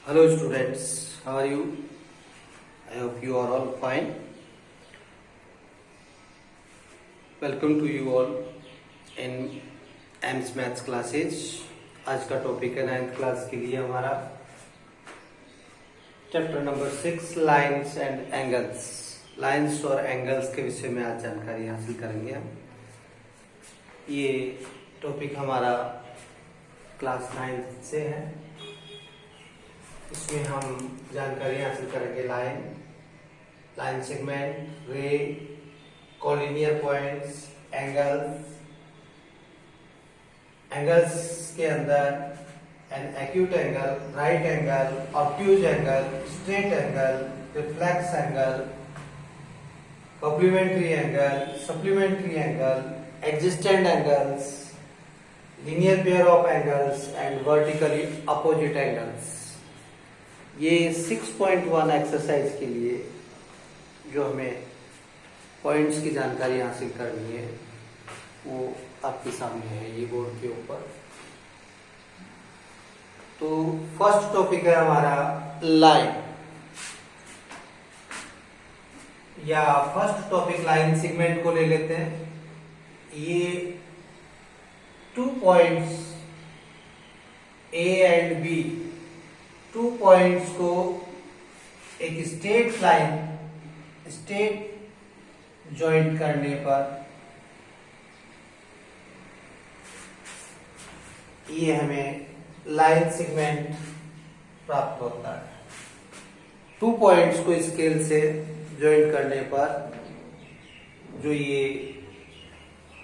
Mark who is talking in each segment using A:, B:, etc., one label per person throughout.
A: Hello students, how are you? I hope you are all fine. Welcome to you all in AIIMS maths classes. आज का topic है 9th class के लिए हमारा chapter number 6 lines and angles. Lines और angles के विषय में आज जानकारी हासिल करेंगे हम। ये टॉपिक हमारा क्लास 9th से है। इसमें हम जानकारी हासिल करेंगे line segment, ray, collinear points, angles के अंदर an acute angle, right angle, obtuse angle, straight angle, reflex angle, complementary angle, supplementary angle, existent angles, linear pair of angles and vertically opposite angles. ये 6.1 exercise के लिए जो हमें points की जानकारी हासिल करनी है वो आपके सामने है ये बोर्ड के ऊपर। तो फर्स्ट टॉपिक है हमारा लाइन, या फर्स्ट टॉपिक लाइन सेगमेंट को ले लेते हैं। ये 2 points A and B, 2 points को एक स्ट्रेट जॉइंट करने पर ये हमें लाइन सेगमेंट प्राप्त होता है। 2 पॉइंट्स को स्केल से जॉइंट करने पर जो ये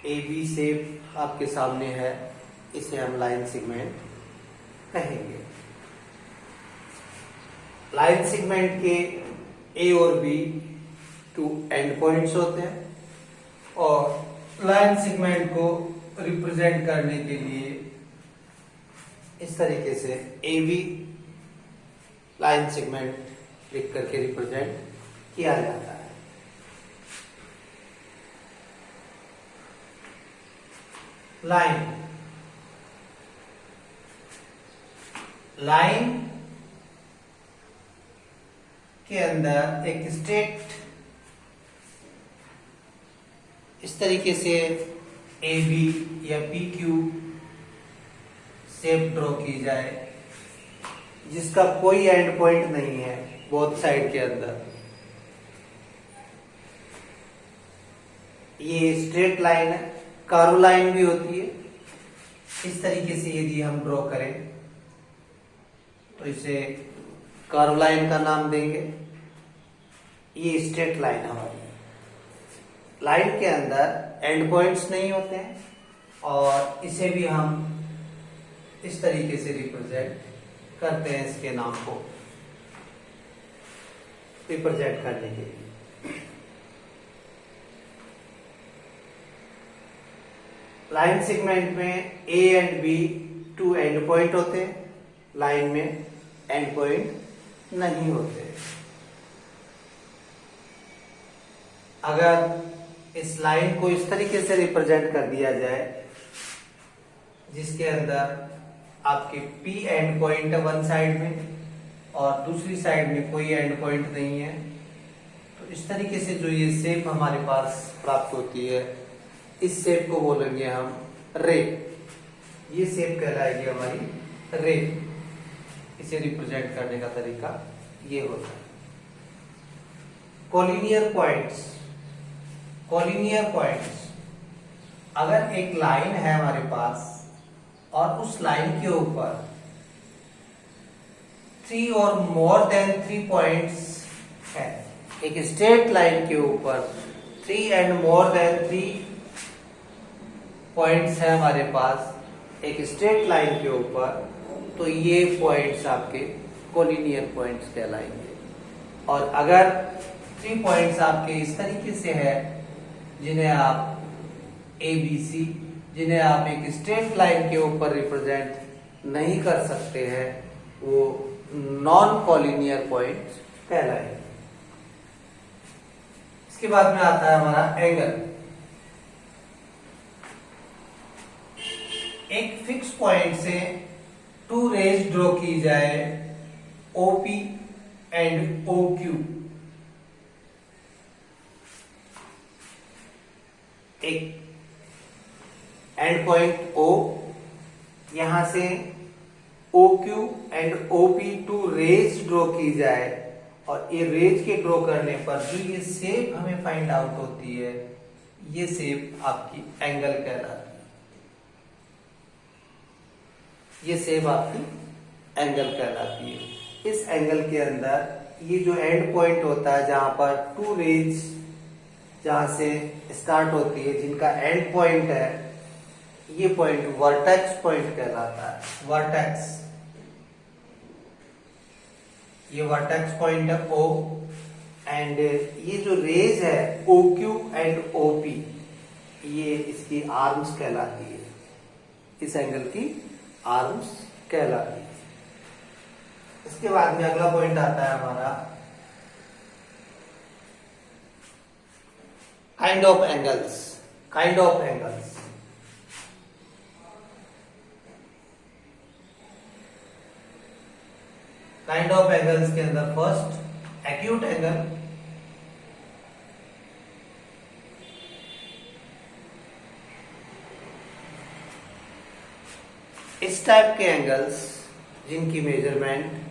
A: ए बी शेप आपके सामने है इसे हम लाइन सेगमेंट कहेंगे। लाइन सेगमेंट के ए और बी 2 एंड पॉइंट्स होते हैं और लाइन सेगमेंट को रिप्रेजेंट करने के लिए इस तरीके से ए बी लाइन सेगमेंट लिख करके रिप्रेजेंट किया जाता है। लाइन के अंदर एक स्ट्रेट इस तरीके से ए बी या पी क्यू शेप ड्रॉ की जाए जिसका कोई एंड पॉइंट नहीं है बोथ साइड के अंदर। ये स्ट्रेट लाइन है, कर्व लाइन भी होती है। इस तरीके से यदि हम ड्रॉ करें तो इसे कर्व लाइन का नाम देंगे। ये स्ट्रेट लाइन हमारी लाइन के अंदर एंड पॉइंट्स नहीं होते हैं और इसे भी हम इस तरीके से रिप्रेजेंट करते हैं इसके नाम को रिप्रेजेंट करने के लिए। लाइन सेगमेंट में A and B 2 end point होते हैं, लाइन में एंड पॉइंट नहीं होते। अगर इस लाइन को इस तरीके से रिप्रेजेंट कर दिया जाए जिसके अंदर आपके P एंड पॉइंट है वन साइड में और दूसरी साइड में कोई एंड पॉइंट नहीं है, तो इस तरीके से जो ये शेप हमारे पास प्राप्त होती है इस शेप को बोलेंगे हम रे। ये शेप कहलाएगी हमारी रे। इसे रिप्रेजेंट करने का तरीका ये होता है। कोलिनियर पॉइंट्स, अगर एक लाइन है हमारे पास और उस लाइन के ऊपर 3 और मोर देन 3 पॉइंट्स है, एक स्ट्रेट लाइन के ऊपर 3 एंड मोर देन 3 पॉइंट्स है हमारे पास एक स्ट्रेट लाइन के ऊपर, तो ये पॉइंट्स आपके कोलिनियर पॉइंट्स कहलाएंगे। और अगर 3 पॉइंट्स आपके इस तरीके से है जिन्हें आप ABC, जिन्हें आप एक स्ट्रेट लाइन के ऊपर रिप्रेजेंट नहीं कर सकते हैं, वो नॉन कोलिनियर पॉइंट्स कहलाएंगे। इसके बाद में आता है हमारा एंगल। एक फिक्स पॉइंट से 2 रेज ड्रॉ की जाए OP and OQ, एक एंड पॉइंट O, यहां से OQ and OP two rays draw की जाए, और ये रेज के ड्रॉ करने पर जो ये शेप हमें फाइंड आउट होती है, ये शेप आपकी एंगल कहलाती है। ये शेप आपकी एंगल कहलाती है। इस एंगल के अंदर ये जो एंड पॉइंट होता है, जहां पर टू रेज जहां से स्टार्ट होती है, जिनका एंड पॉइंट है, ये पॉइंट वर्टेक्स पॉइंट कहलाता है। वर्टेक्स, ये वर्टेक्स पॉइंट है O, एंड ये जो रेज है OQ एंड OP, ये इसकी आर्म्स कहलाती है। इस एंगल की आर्म्स कहलाती है। इसके बाद में अगला पॉइंट आता है हमारा kind of angles. Kind of angles, kind of angles के अंदर फर्स्ट एक्यूट एंगल, इस टाइप के एंगल्स जिनकी मेजरमेंट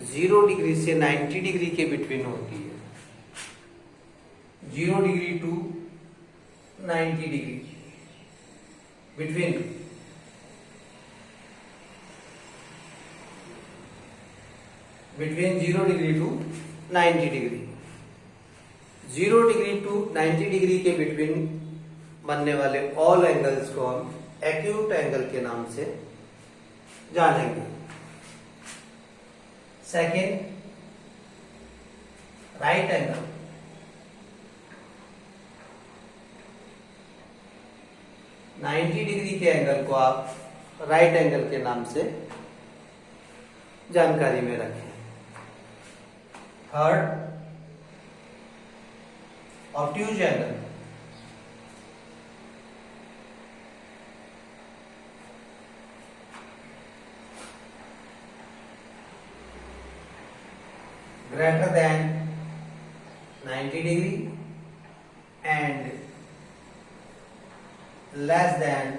A: 0 डिग्री से 90 डिग्री के बिटवीन होती है। 0 degree to 90 degree between, between 0 degree to 90 degree. 0 degree to 90 degree के बिटवीन बनने वाले ऑल एंगल्स को हम एक्यूट एंगल के नाम से जानेंगे। Second, right angle. Ninety degree के एंगल को आप राइट एंगल के नाम से जानकारी में रखें। Third, obtuse angle. greater than 90 degree and less than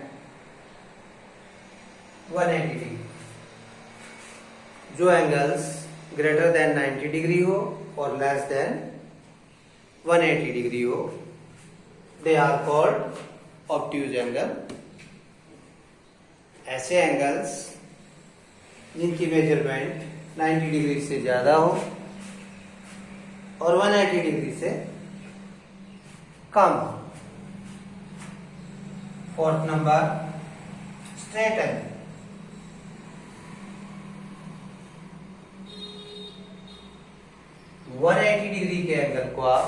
A: 180 degree। जो एंगल्स ग्रेटर देन 90 डिग्री हो और लेस देन 180 डिग्री हो, they are called obtuse angle. ऐसे एंगल्स जिनकी मेजरमेंट 90 डिग्री से ज्यादा हो और 180 डिग्री से कम हो। Fourth number, straight angle. One 180 degree के एंगल को आप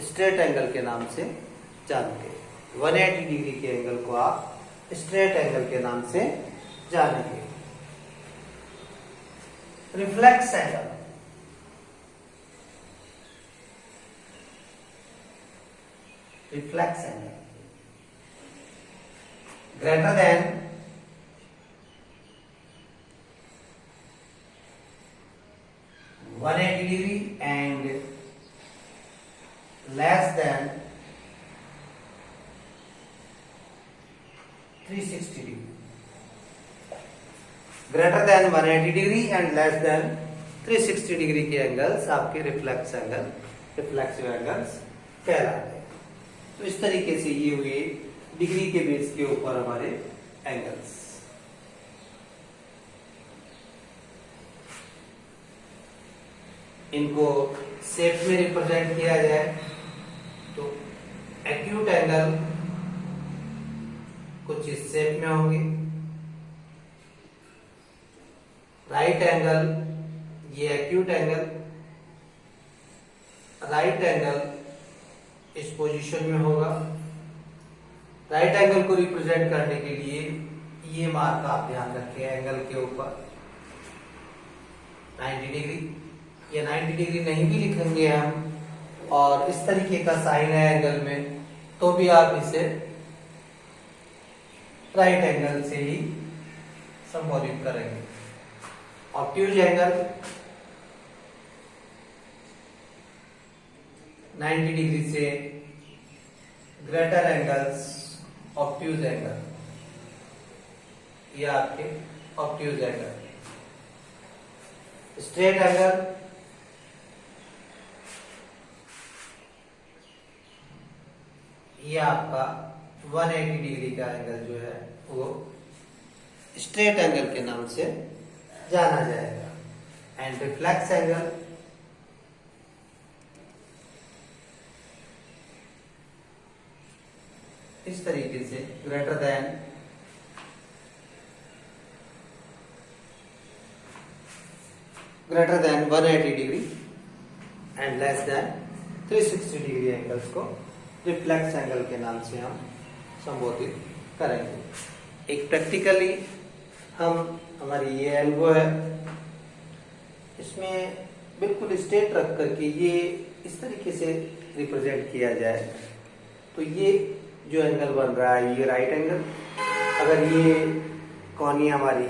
A: स्ट्रेट एंगल के नाम से जानते हैं। 180 डिग्री के एंगल को आप स्ट्रेट एंगल के नाम से जानेंगे। Reflex angle. Reflex angle greater than 180 degree and less than 360 degree. Greater than 180 degree and less than 360 degree के एंगल्स आपके रिफ्लेक्स एंगल, रिफ्लेक्सिव एंगल्स कहलाते हैं। तो इस तरीके से ये हुए डिग्री के बेस के ऊपर हमारे एंगल्स। इनको शेप में रिप्रेजेंट किया जाए तो एक्यूट एंगल कुछ इस शेप में होंगे। राइट एंगल, ये एक्यूट एंगल, राइट एंगल इस पोजीशन में होगा। राइट एंगल को रिप्रेजेंट करने के लिए ये मार्क आप ध्यान रखें एंगल के ऊपर 90 डिग्री। ये 90 डिग्री नहीं भी लिखेंगे हम, और इस तरीके का साइन है एंगल में, तो भी आप इसे राइट एंगल से ही संबोधित करेंगे। ऑब्ट्यूज एंगल 90 डिग्री से ग्रेटर एंगल्स ऑब्ट्यूज एंगल, ये आपके ऑब्ट्यूज एंगल। स्ट्रेट एंगल ये आपका 180 डिग्री का एंगल जो है वो स्ट्रेट एंगल के नाम से जाना जाएगा। एंड रिफ्लेक्स एंगल इस तरीके से greater than 180 degree and less than 360 degree angles को रिफ्लेक्स एंगल के नाम से हम संबोधित करेंगे। एक प्रैक्टिकली हमारी ये एल्बो है, इसमें बिल्कुल स्ट्रेट रख करके ये इस तरीके से रिप्रेजेंट किया जाए तो ये जो एंगल बन रहा है ये राइट एंगल। अगर ये कॉनी हमारी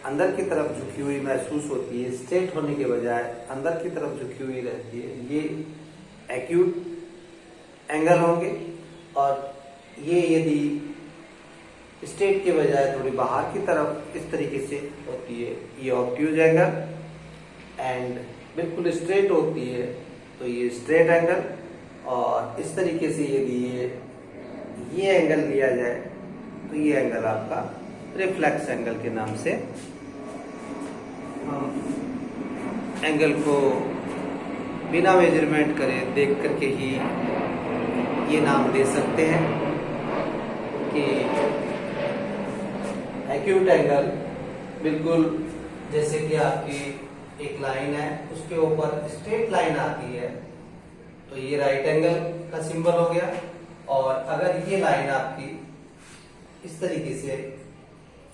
A: अंदर की तरफ झुकी हुई महसूस होती है, स्ट्रेट होने के बजाय अंदर की तरफ झुकी हुई रहती है, ये एक्यूट एंगल होंगे। और ये यदि स्ट्रेट के बजाय थोड़ी बाहर की तरफ इस तरीके से होती है, ये ऑब्ट्यूज एंगल। एंड बिल्कुल स्ट्रेट होती है तो ये स्ट्रेट एंगल। और इस तरीके से यदि ये एंगल लिया जाए तो ये एंगल आपका रिफ्लेक्स एंगल के नाम से हम एंगल को बिना मेजरमेंट करे देख करके ही ये नाम दे सकते हैं कि एक्यूट एंगल। बिल्कुल जैसे कि आपकी एक लाइन है, उसके ऊपर स्ट्रेट लाइन आती है तो ये राइट एंगल का सिंबल हो गया। और अगर ये लाइन आपकी इस तरीके से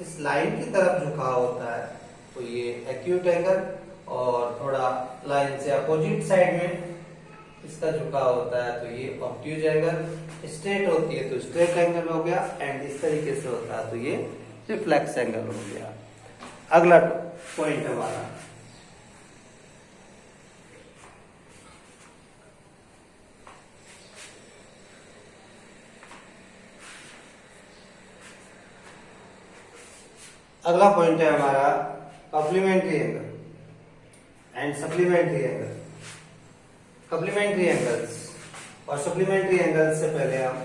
A: इस लाइन की तरफ झुका होता है तो ये एक्यूट एंगल। और थोड़ा लाइन से अपोजिट साइड में इसका झुका होता है तो ये ऑब्ट्यूज एंगल। स्ट्रेट होती है तो स्ट्रेट एंगल हो गया, एंड इस तरीके से होता है तो ये रिफ्लेक्स एंगल हो गया। अगला पॉइंट हमारा है हमारा complementary angle and supplementary angle. Complementary angles और सप्लीमेंट्री एंगल्स से पहले हम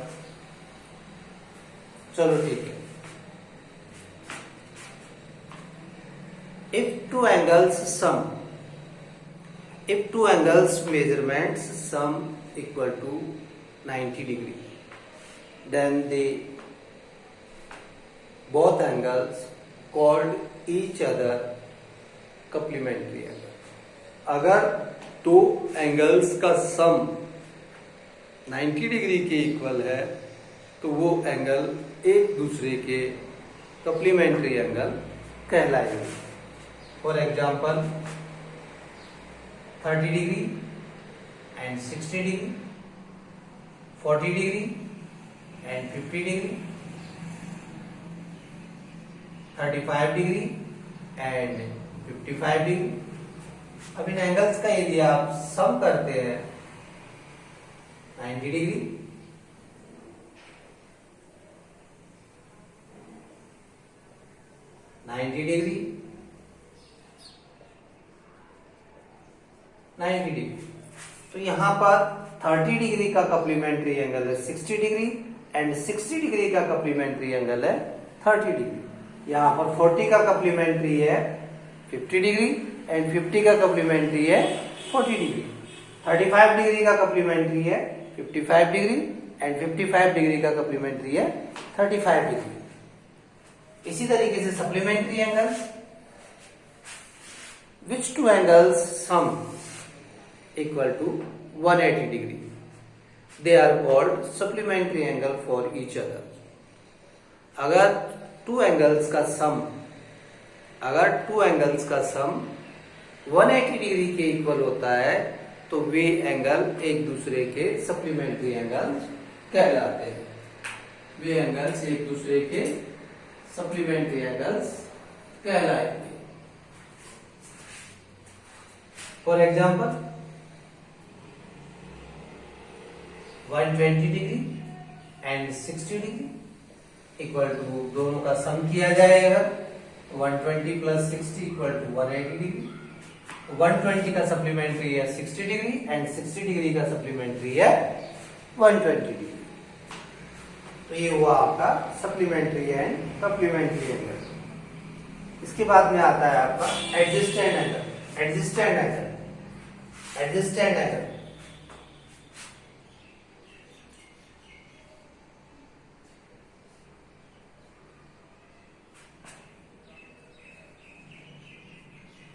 A: चलो ठीक है। If two angles measurements sum equal to 90 degree, then both angles called each other complementary angle. अगर दो एंगल्स का सम 90 डिग्री के इक्वल है तो वो एंगल एक दूसरे के कॉम्प्लीमेंट्री एंगल कहलाएंगे। For example 30 degree and 60 degree, 40 degree and 50 degree, 35 degree and 55 degree. अब इन एंगल्स का यदि आप सम करते हैं 90 डिग्री, 90 डिग्री, 90 डिग्री, तो यहां पर 30 डिग्री का कॉम्प्लीमेंट्री एंगल है 60 डिग्री एंड 60 डिग्री का कॉम्प्लीमेंट्री एंगल है 30 डिग्री। यहां पर 40 का कॉम्प्लीमेंट्री है 50 डिग्री एंड 50 का कॉम्प्लीमेंट्री है 40 डिग्री। 35 डिग्री का कॉम्प्लीमेंट्री है 55 डिग्री एंड 55 डिग्री का कॉम्प्लीमेंट्री है 35 डिग्री। इसी तरीके से supplementary angles, which two angles sum equal to 180 degree, they are called supplementary angle for each other. अगर टू एंगल्स का सम 180 डिग्री के इक्वल होता है तो वे एंगल एक दूसरे के सप्लीमेंट्री एंगल्स कहलाते हैं। वे एंगल्स एक दूसरे के सप्लीमेंट्री एंगल्स कहलाएंगे। For example 120 degree and 60 degree equal to दोनों का सम किया जाएगा 120 प्लस 60 इक्वल टू 180 डिग्री। 120 का सप्लीमेंट्री है 60 डिग्री एंड 60 डिग्री का सप्लीमेंट्री है 120 डिग्री। तो ये हुआ आपका सप्लीमेंट्री एंड सप्लीमेंट्री एंगल। इसके बाद में आता है आपका adjacent angle. Adjacent angle, adjacent angle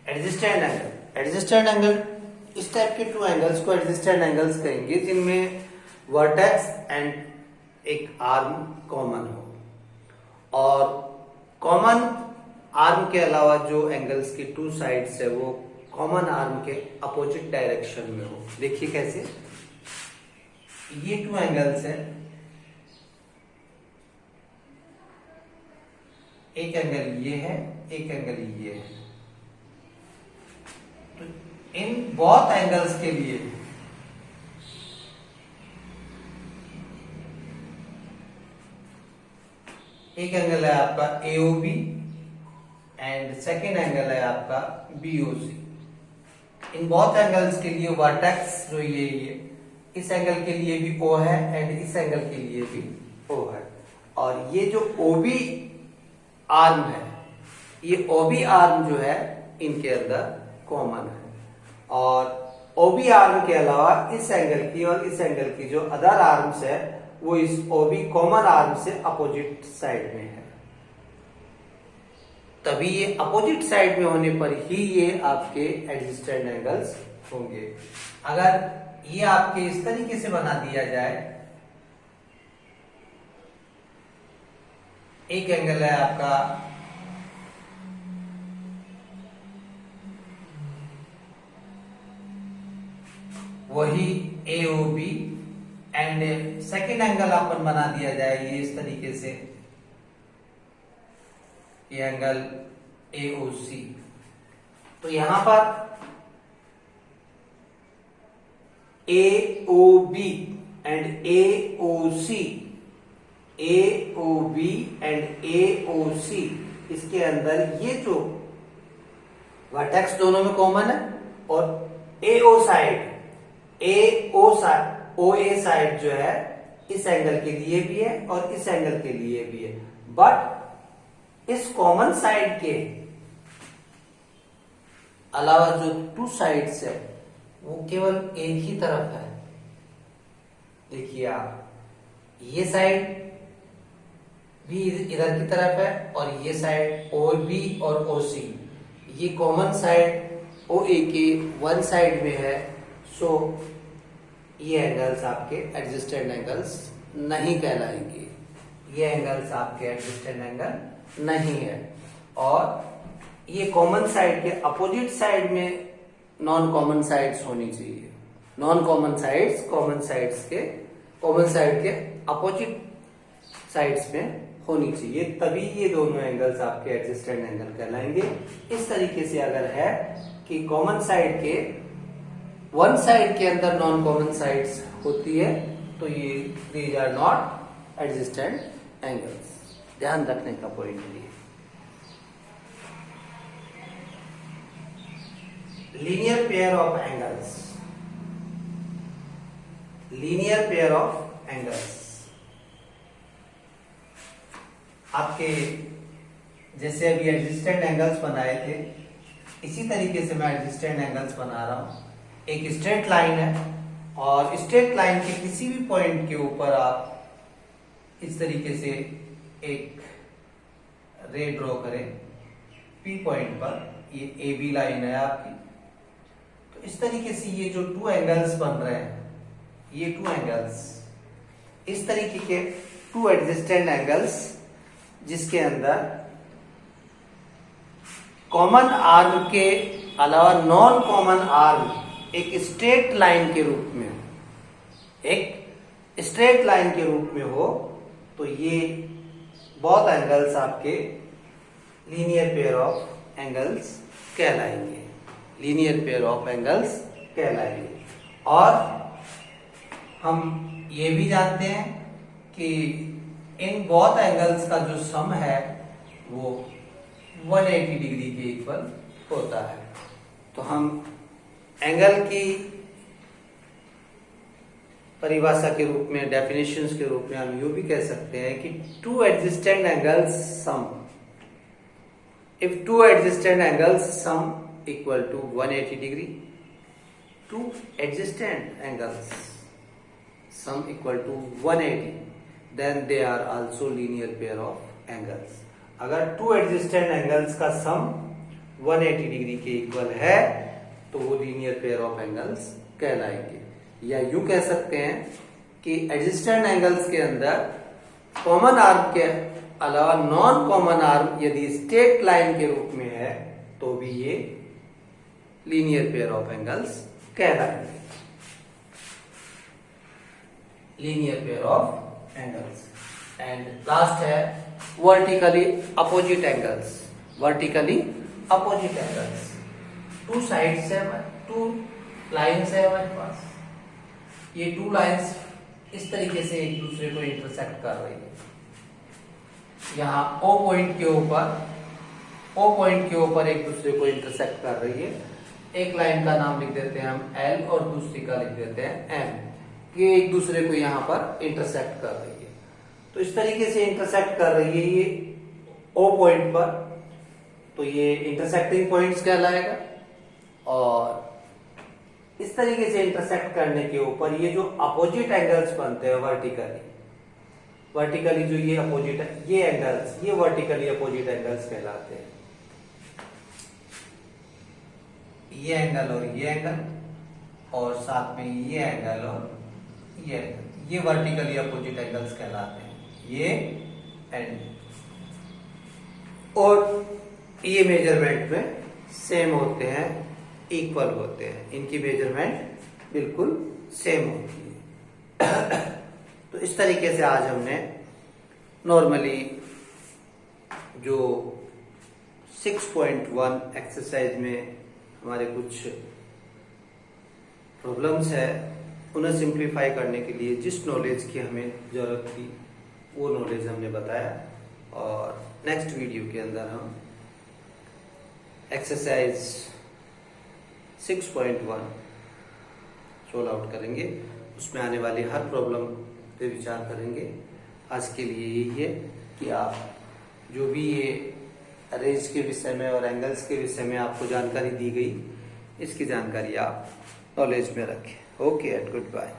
A: adjacent angle, adjacent angle इस टाइप के टू एंगल्स को एडजस्टेंट एंगल्स कहेंगे जिनमें वर्टेक्स एंड एक आर्म कॉमन हो और कॉमन आर्म के अलावा जो एंगल्स की टू साइड्स है वो कॉमन आर्म के अपोजिट डायरेक्शन में हो। देखिए कैसे, ये टू एंगल्स है, एक एंगल ये है, एक एंगल ये है। तो इन बोथ एंगल्स के लिए एक एंगल है आपका AOB एंड सेकेंड एंगल है आपका BOC। इन बोथ एंगल्स के लिए वर्टेक्स जो ये इस एंगल के लिए भी O है एंड इस एंगल के लिए भी O है। और ये जो OB आर्म है, ये OB आर्म जो है इनके अंदर कॉमन है और OB आर्म के अलावा इस एंगल की और इस एंगल की जो अदर आर्म्स है वो इस OB कॉमन आर्म से अपोजिट साइड में है। तभी ये अपोजिट साइड में होने पर ही ये आपके एडजस्टेंट एंगल्स होंगे। अगर ये आपके इस तरीके से बना दिया जाए, एक एंगल है आपका वही AOB एंड सेकेंड एंगल अपन बना दिया जाए ये इस तरीके से, ये एंगल AOC। तो यहां पर AOB and AOC, AOB and AOC इसके अंदर ये जो वर्टेक्स दोनों में कॉमन है और AO साइड, OA साइड जो है इस एंगल के लिए भी है और इस एंगल के लिए भी है। बट इस कॉमन साइड के अलावा जो टू साइड्स है वो केवल एक ही तरफ है। देखिए आप, ये साइड भी इधर की तरफ है और ये साइड OB और OC ये कॉमन साइड OA के वन साइड में है। सो ये एंगल्स आपके एडजस्टेंट एंगल्स नहीं कहलाएंगे, ये एंगल्स आपके एडजस्टेंट एंगल नहीं है। और ये कॉमन साइड के अपोजिट साइड में नॉन कॉमन साइड्स होनी चाहिए। Non common sides common side के अपोजिट साइड्स में होनी चाहिए, तभी ये दोनों एंगल्स आपके एडजस्टेंट एंगल कहलाएंगे। इस तरीके से अगर है कि कॉमन साइड के वन साइड के अंदर नॉन कॉमन साइड्स होती है तो ये these are not adjacent angles. ध्यान रखने का पॉइंट ये। Linear pair of angles, linear pair of angles आपके जैसे अभी एडजस्टेंट एंगल्स बनाए थे इसी तरीके से मैं एडजस्टेंट एंगल्स बना रहा हूं। एक स्ट्रेट लाइन है और स्ट्रेट लाइन के किसी भी पॉइंट के ऊपर आप इस तरीके से एक रे ड्रॉ करें P पॉइंट पर, ये AB लाइन है आपकी। तो इस तरीके से ये जो टू एंगल्स बन रहे हैं, ये टू एंगल्स इस तरीके के टू एडजस्टेंट एंगल्स जिसके अंदर कॉमन आर्म के अलावा नॉन कॉमन आर्म एक स्ट्रेट लाइन के रूप में, एक स्ट्रेट लाइन के रूप में हो, तो ये बोथ एंगल्स आपके लीनियर पेयर ऑफ एंगल्स कहलाएंगे, लीनियर पेयर ऑफ एंगल्स कहलाएंगे। और हम ये भी जानते हैं कि इन बोथ एंगल्स का जो सम है वो 180 डिग्री के इक्वल होता है। तो हम एंगल की परिभाषा के रूप में, डेफिनेशंस के रूप में हम यूं भी कह सकते हैं कि two adjacent angles sum, if two adjacent angles sum equal to 180 degree, two adjacent angles sum equal to 180, then they are also linear pair of angles। अगर टू एडजेस्टेंट एंगल्स का सम 180 डिग्री के इक्वल है तो वो linear pair of angles कहलाएंगे। या यूं कह सकते हैं कि एडजेस्टेंट एंगल्स के अंदर कॉमन आर्म के अलावा नॉन कॉमन आर्म यदि स्ट्रेट लाइन के रूप में है तो भी ये लीनियर पेयर ऑफ एंगल्स कहलाएंगे, linear pair of angles. And last है vertically opposite angles. Vertically opposite angles, two sides है, टू लाइंस है हमारे पास, ये टू लाइंस इस तरीके से एक दूसरे को इंटरसेक्ट कर रही है। यहाँ O पॉइंट के ऊपर एक दूसरे को इंटरसेक्ट कर रही है। एक लाइन का नाम लिख देते हैं हम L और दूसरी का लिख देते हैं M। ये एक दूसरे को यहाँ पर इंटरसेक्ट कर रही है। तो इस तरीके से इंटरसेक्ट कर रही है ये O पॉइंट पर, तो ये इंटरसेक्टिंग पॉइंट्स कहलाएगा। और इस तरीके से इंटरसेक्ट करने के ऊपर ये जो अपोजिट एंगल्स बनते हैं वर्टिकली जो ये अपोजिट है, ये एंगल्स, ये वर्टिकली अपोजिट एंगल्स कहलाते हैं। ये एंगल और ये एंगल, और साथ में ये एंगल और ये वर्टिकली अपोजिट एंगल्स कहलाते हैं, ये एंड। और ये मेजरमेंट में सेम होते हैं, इक्वल होते हैं, इनकी मेजरमेंट बिल्कुल सेम होती है। तो इस तरीके से आज हमने नॉर्मली जो 6.1 एक्सरसाइज में हमारे कुछ प्रॉब्लम्स है उन्हें सिंप्लीफाई करने के लिए जिस नॉलेज की हमें जरूरत थी वो नॉलेज हमने बताया। और नेक्स्ट वीडियो के अंदर हम एक्सरसाइज 6.1 सोल्व आउट करेंगे, उसमें आने वाली हर प्रॉब्लम पे विचार करेंगे। आज के लिए यही है कि आप जो भी ये रेंज के विषय में और एंगल्स के विषय में आपको जानकारी दी गई, इसकी जानकारी आप नॉलेज में रखें। Okay and good bye.